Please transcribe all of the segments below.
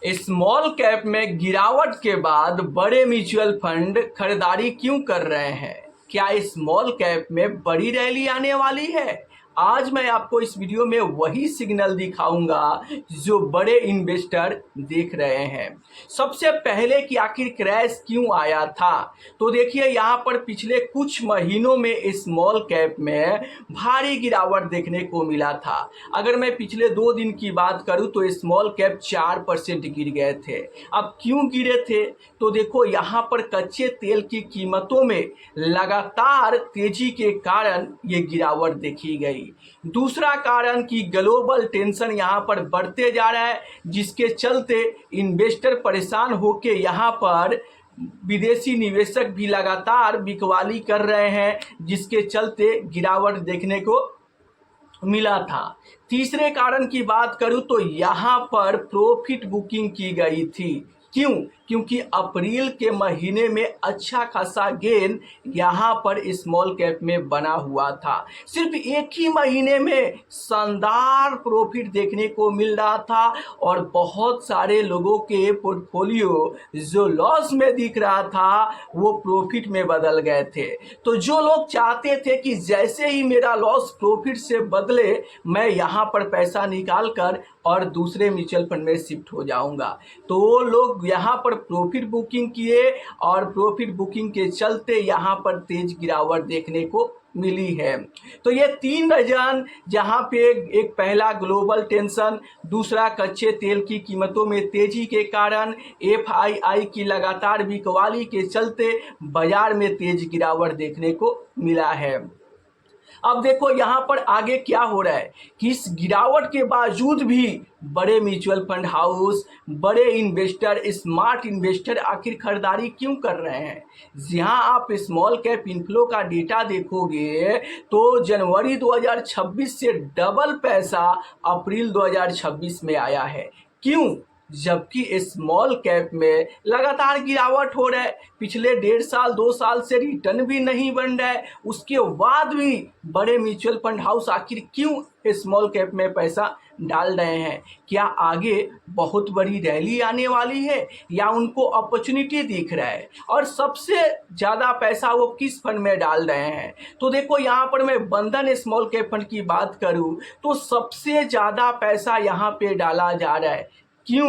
Small cap में गिरावट के बाद बड़े म्यूचुअल फंड खरीदारी क्यों कर रहे हैं? क्या स्मॉल कैप में बड़ी रैली आने वाली है? आज मैं आपको इस वीडियो में वही सिग्नल दिखाऊंगा जो बड़े इन्वेस्टर देख रहे हैं। सबसे पहले कि आखिर क्रैश क्यों आया था, तो देखिए यहाँ पर पिछले कुछ महीनों में स्मॉल कैप में भारी गिरावट देखने को मिला था। अगर मैं पिछले 2 दिन की बात करूं तो स्मॉल कैप 4% गिर गए थे। अब क्यों गिरे थे, तो देखो यहाँ पर कच्चे तेल की कीमतों में लगातार तेजी के कारण ये गिरावट देखी गई। दूसरा कारण कि ग्लोबल टेंशन यहाँ पर बढ़ते जा रहा है, जिसके चलते इन्वेस्टर परेशान होकर यहाँ पर विदेशी निवेशक भी लगातार बिकवाली कर रहे हैं, जिसके चलते गिरावट देखने को मिला था। तीसरे कारण की बात करूं तो यहाँ पर प्रॉफिट बुकिंग की गई थी। क्यों? क्योंकि अप्रैल के महीने में अच्छा खासा गेन यहाँ पर स्मॉल कैप में बना हुआ था। सिर्फ एक ही महीने में शानदार प्रॉफिट देखने को मिल रहा था और बहुत सारे लोगों के पोर्टफोलियो जो लॉस में दिख रहा था वो प्रॉफिट में बदल गए थे। तो जो लोग चाहते थे कि जैसे ही मेरा लॉस प्रॉफिट से बदले मैं यहाँ पर पैसा निकाल कर और दूसरे म्यूचुअल फंड में शिफ्ट हो जाऊंगा, तो वो लोग यहाँ पर प्रॉफिट बुकिंग किए और प्रॉफिट बुकिंग के चलते यहाँ पर तेज गिरावट देखने को मिली है। तो ये 3 रीजन, जहाँ पे एक पहला ग्लोबल टेंशन, दूसरा कच्चे तेल की कीमतों में तेजी के कारण, एफआईआई की लगातार बिकवाली के चलते बाजार में तेज गिरावट देखने को मिला है। अब देखो यहाँ पर आगे क्या हो रहा है कि इस गिरावट के बावजूद भी बड़े म्यूचुअल फंड हाउस, बड़े इन्वेस्टर, स्मार्ट इन्वेस्टर आखिर खरीदारी क्यों कर रहे हैं। यहाँ आप स्मॉल कैप इनफ्लो का डेटा देखोगे तो जनवरी 2026 से डबल पैसा अप्रैल 2026 में आया है। क्यों? जबकि स्मॉल कैप में लगातार गिरावट हो रहा है, पिछले 1.5 साल 2 साल से रिटर्न भी नहीं बन रहा है, उसके बाद भी बड़े म्यूचुअल फंड हाउस आखिर क्यों स्मॉल कैप में पैसा डाल रहे हैं? क्या आगे बहुत बड़ी रैली आने वाली है या उनको अपॉर्चुनिटी दिख रहा है? और सबसे ज़्यादा पैसा वो किस फंड में डाल रहे हैं? तो देखो यहाँ पर मैं बंधन स्मॉल कैप फंड की बात करूँ तो सबसे ज़्यादा पैसा यहाँ पे डाला जा रहा है। क्यों?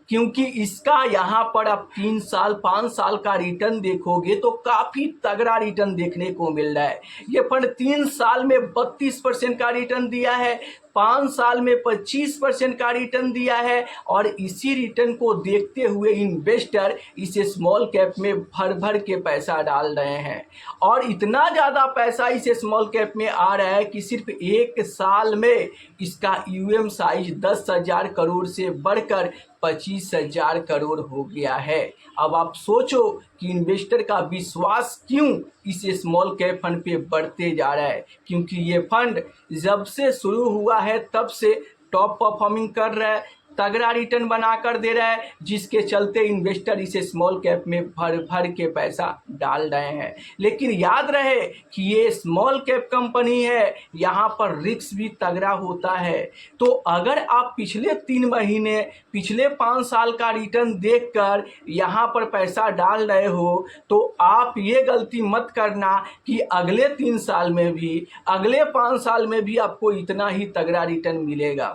क्योंकि इसका यहाँ पर आप 3 साल 5 साल का रिटर्न देखोगे तो काफ़ी तगड़ा रिटर्न देखने को मिल रहा है। ये फंड 3 साल में 32% का रिटर्न दिया है, 5 साल में 25% का रिटर्न दिया है और इसी रिटर्न को देखते हुए इन्वेस्टर इस स्मॉल कैप में भर भर के पैसा डाल रहे हैं। और इतना ज़्यादा पैसा इस स्मॉल कैप में आ रहा है कि सिर्फ 1 साल में इसका यूएम साइज 10,000 करोड़ से बढ़कर 25,000 करोड़ हो गया है। अब आप सोचो कि इन्वेस्टर का विश्वास क्यों इस स्मॉल कैप फंड पे बढ़ते जा रहा है। क्योंकि ये फंड जब से शुरू हुआ है तब से टॉप परफॉर्मिंग कर रहा है, तगड़ा रिटर्न बना कर दे रहा है, जिसके चलते इन्वेस्टर इसे स्मॉल कैप में भर भर के पैसा डाल रहे हैं। लेकिन याद रहे कि ये स्मॉल कैप कंपनी है, यहाँ पर रिस्क भी तगड़ा होता है। तो अगर आप पिछले 3 महीने, पिछले 5 साल का रिटर्न देखकर यहाँ पर पैसा डाल रहे हो तो आप ये गलती मत करना कि अगले 3 साल में भी, अगले 5 साल में भी आपको इतना ही तगड़ा रिटर्न मिलेगा।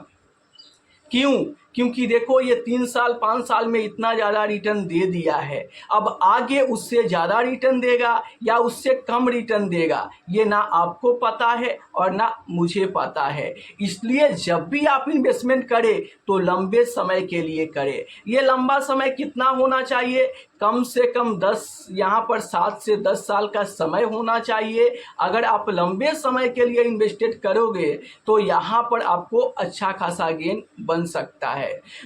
क्यों? क्योंकि देखो ये 3 साल 5 साल में इतना ज़्यादा रिटर्न दे दिया है, अब आगे उससे ज़्यादा रिटर्न देगा या उससे कम रिटर्न देगा ये ना आपको पता है और ना मुझे पता है। इसलिए जब भी आप इन्वेस्टमेंट करें तो लंबे समय के लिए करें। ये लंबा समय कितना होना चाहिए? कम से कम 7 से 10 साल का समय होना चाहिए। अगर आप लंबे समय के लिए इन्वेस्टेड करोगे तो यहाँ पर आपको अच्छा खासा गेन बन सकता है।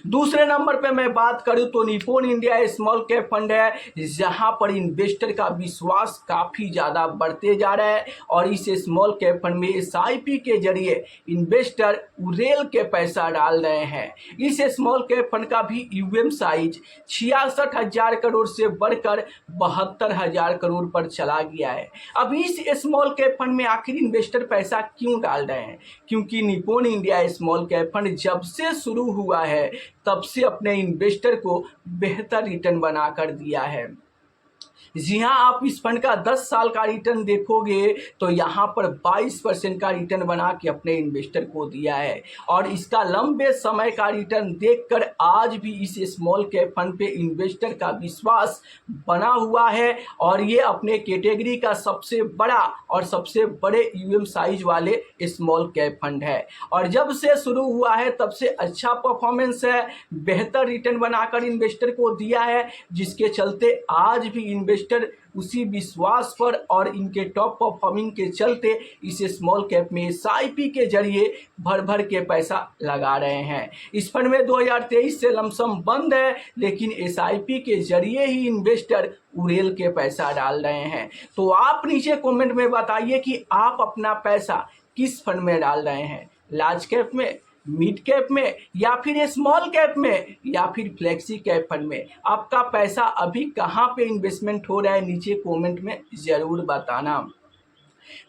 दूसरे नंबर पे मैं बात करूं तो Nippon India small cap fund है, जहां पर इन्वेस्टर का विश्वास काफी ज्यादा बढ़ते जा रहा है और इस स्मॉल कैप फंड में एसआईपी के जरिए इन्वेस्टर उड़ेल के पैसा डाल रहे हैं। इस स्मॉल कैप फंड का भी यूएम साइज 66,000 करोड़ से बढ़कर 72,000 करोड़ पर चला गया है। अब इस स्मॉल कैप फंड में आखिर इन्वेस्टर पैसा क्यों डाल रहे हैं? क्योंकि Nippon India small cap fund जब से शुरू हुआ है तब से अपने इन्वेस्टर को बेहतर रिटर्न बना कर दिया है। जी हाँ, आप इस फंड का 10 साल का रिटर्न देखोगे तो यहाँ पर 22% का रिटर्न बना के अपने इन्वेस्टर को दिया है। और इसका लंबे समय का रिटर्न देखकर आज भी इस स्मॉल कैप फंड पे इन्वेस्टर का विश्वास बना हुआ है और ये अपने कैटेगरी का सबसे बड़ा और सबसे बड़े यूएम साइज वाले स्मॉल कैप फंड है। और जब से शुरू हुआ है तब से अच्छा परफॉर्मेंस है, बेहतर रिटर्न बनाकर इन्वेस्टर को दिया है, जिसके चलते आज भी इन्वेस्टर उसी विश्वास पर और इनके टॉप परफॉर्मिंग के चलते इस स्मॉल कैप में एसआईपी के जरिए भर भर के पैसा लगा रहे हैं। इस फंड में 2023 से लमसम बंद है, लेकिन एसआईपी के जरिए ही इन्वेस्टर उड़ेल के पैसा डाल रहे हैं। तो आप नीचे कमेंट में बताइए कि आप अपना पैसा किस फंड में डाल रहे हैं, लार्ज कैप में, मिड कैप में, या फिर स्मॉल कैप में, या फिर फ्लेक्सी कैप फंड में। आपका पैसा अभी कहाँ पे इन्वेस्टमेंट हो रहा है नीचे कमेंट में ज़रूर बताना।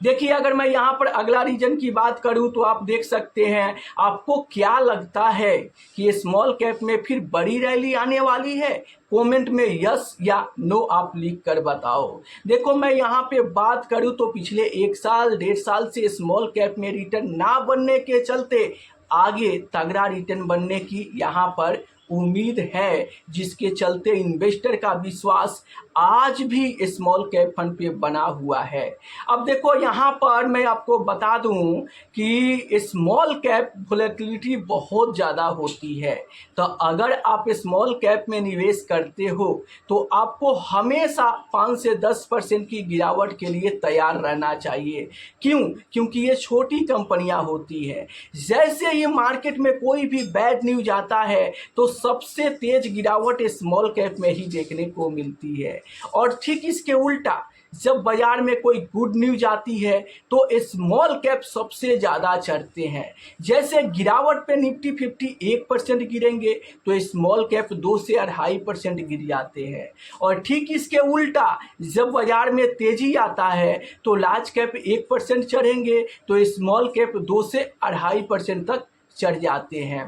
देखिए, अगर मैं यहाँ पर अगला रीजन की बात करूँ तो आप देख सकते हैं, आपको क्या लगता है कि स्मॉल कैप में फिर बड़ी रैली आने वाली है? कमेंट में यस या नो आप लिख कर बताओ। देखो, मैं यहाँ पे बात करूँ तो पिछले 1 साल 1.5 साल से स्मॉल कैप में रिटर्न ना बनने के चलते आगे तगड़ा रिटर्न बनने की यहाँ पर उम्मीद है, जिसके चलते इन्वेस्टर का विश्वास आज भी स्मॉल कैप फंड पे बना हुआ है। अब देखो, यहाँ पर मैं आपको बता दूं कि स्मॉल कैप वोलेटिलिटी बहुत ज़्यादा होती है, तो अगर आप स्मॉल कैप में निवेश करते हो तो आपको हमेशा 5 से 10% की गिरावट के लिए तैयार रहना चाहिए। क्यों? क्योंकि ये छोटी कंपनियां होती है। जैसे ही मार्केट में कोई भी बैड न्यूज आता है तो सबसे तेज गिरावट स्मॉल कैप में ही देखने को मिलती है। और ठीक इसके उल्टा, जब बाजार में कोई गुड न्यूज आती है तो स्मॉल कैप सबसे ज़्यादा चढ़ते हैं। जैसे गिरावट पे निफ्टी 50 1% गिरेंगे तो स्मॉल कैप 2 से 2.5% गिर जाते हैं। और ठीक इसके उल्टा, जब बाजार में तेजी आता है तो लार्ज कैप 1% चढ़ेंगे तो स्मॉल कैप 2 से 2.5% तक चढ़ जाते हैं।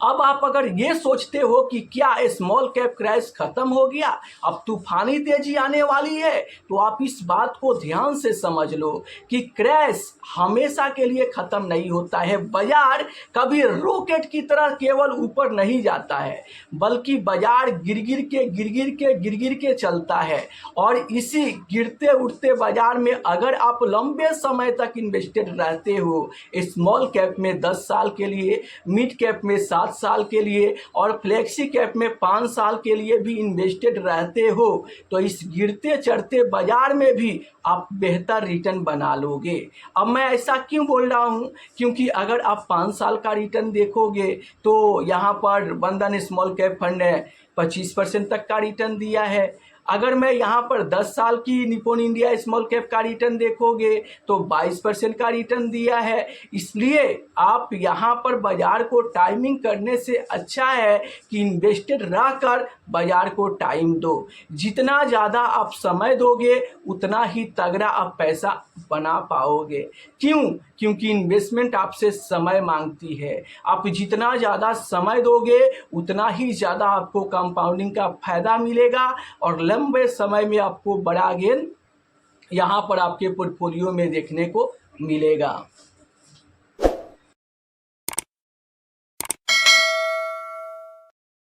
अब आप अगर ये सोचते हो कि क्या स्मॉल कैप क्रैश खत्म हो गया, अब तूफानी तेजी आने वाली है, तो आप इस बात को ध्यान से समझ लो कि क्रैश हमेशा के लिए खत्म नहीं होता है। बाजार कभी रॉकेट की तरह केवल ऊपर नहीं जाता है, बल्कि बाजार गिर गिर के चलता है। और इसी गिरते उठते बाजार में अगर आप लंबे समय तक इन्वेस्टेड रहते हो, स्मॉल कैप में 10 साल के लिए, मिड कैप में 7 साल के लिए और फ्लेक्सी कैप में 5 साल के लिए भी इन्वेस्टेड रहते हो, तो इस गिरते चढ़ते बाजार में भी आप बेहतर रिटर्न बना लोगे। अब मैं ऐसा क्यों बोल रहा हूँ? क्योंकि अगर आप 5 साल का रिटर्न देखोगे तो यहाँ पर बंधन स्मॉल कैप फंड ने 25% तक का रिटर्न दिया है। अगर मैं यहाँ पर 10 साल की निप्पॉन इंडिया स्मॉल कैप का रिटर्न देखोगे तो 22% का रिटर्न दिया है। इसलिए आप यहाँ पर बाजार को टाइमिंग करने से अच्छा है कि इन्वेस्टेड रहकर बाजार को टाइम दो। जितना ज़्यादा आप समय दोगे उतना ही तगड़ा आप पैसा बना पाओगे। क्यों? क्योंकि इन्वेस्टमेंट आपसे समय मांगती है। आप जितना ज़्यादा समय दोगे उतना ही ज़्यादा आपको कंपाउंडिंग का फायदा मिलेगा और लंबे समय में आपको बड़ा गेन यहाँ पर आपके पोर्टफोलियो में देखने को मिलेगा।